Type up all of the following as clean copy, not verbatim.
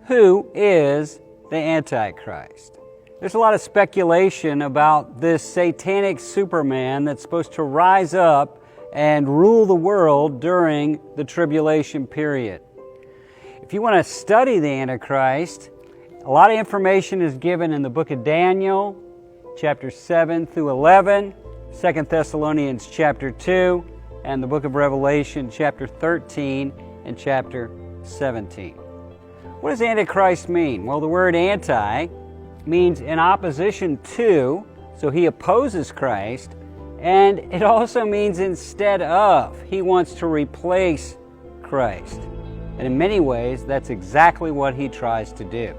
who is the Antichrist? There's a lot of speculation about this satanic Superman that's supposed to rise up and rule the world during the tribulation period. If you want to study the Antichrist, a lot of information is given in the book of Daniel, chapter 7 through 11, 2 Thessalonians chapter 2, and the book of Revelation, chapter 13 and chapter 17. What does Antichrist mean? Well, the word anti means in opposition to, so he opposes Christ, and it also means instead of. He wants to replace Christ. And in many ways, that's exactly what he tries to do.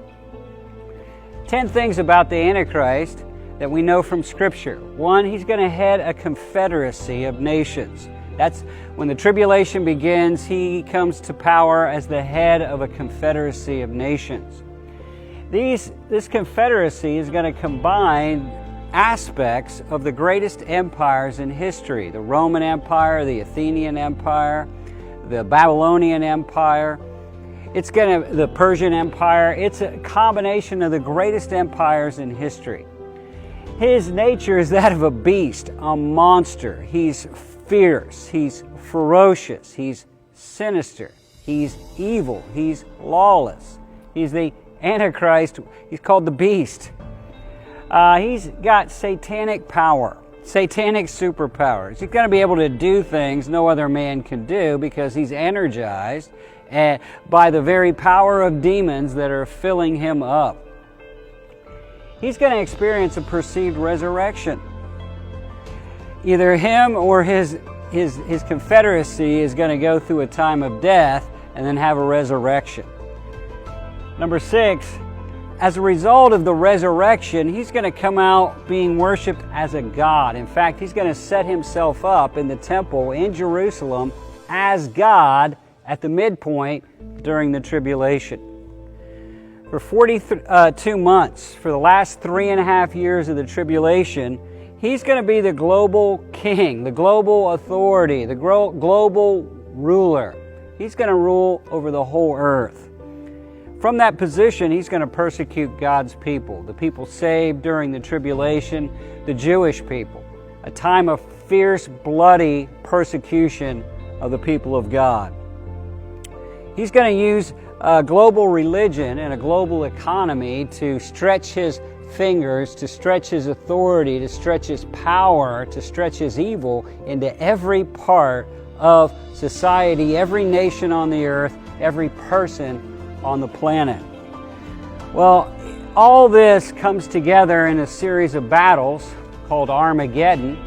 10 things about the Antichrist that we know from Scripture. 1, he's going to head a confederacy of nations. That's when the tribulation begins, he comes to power as the head of a confederacy of nations. This confederacy is going to combine aspects of the greatest empires in history. The Roman Empire, the Athenian Empire, the Babylonian Empire. The Persian Empire. It's a combination of the greatest empires in history. His nature is that of a beast, a monster. He's fierce, he's ferocious, he's sinister, he's evil, he's lawless. He's the Antichrist. He's called the beast. He's got satanic power, satanic superpowers. He's going to be able to do things no other man can do because he's energized by the very power of demons that are filling him up. He's going to experience a perceived resurrection. Either him or his confederacy is going to go through a time of death and then have a resurrection. Number 6, as a result of the resurrection, he's going to come out being worshiped as a god. In fact, he's going to set himself up in the temple in Jerusalem as God at the midpoint during the tribulation. For 42 months, for the last 3.5 years of the tribulation, he's going to be the global king, the global authority, the global ruler. He's going to rule over the whole earth. From that position, he's going to persecute God's people, the people saved during the tribulation, the Jewish people, a time of fierce, bloody persecution of the people of God. He's going to use a global religion and a global economy to stretch his fingers, to stretch his authority, to stretch his power, to stretch his evil into every part of society, every nation on the earth, every person on the planet. Well, all this comes together in a series of battles called Armageddon.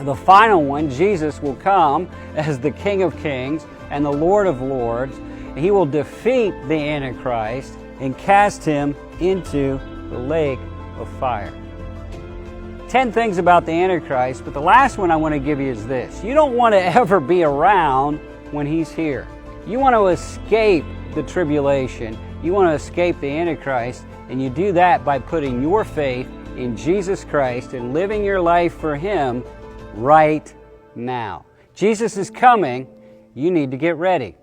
The final one, Jesus will come as the King of Kings and the Lord of Lords. He will defeat the Antichrist and cast him into the lake of fire. 10 things about the Antichrist, but the last one I want to give you is this. You don't want to ever be around when he's here. You want to escape the tribulation. You want to escape the Antichrist, and you do that by putting your faith in Jesus Christ and living your life for him right now. Jesus is coming. You need to get ready.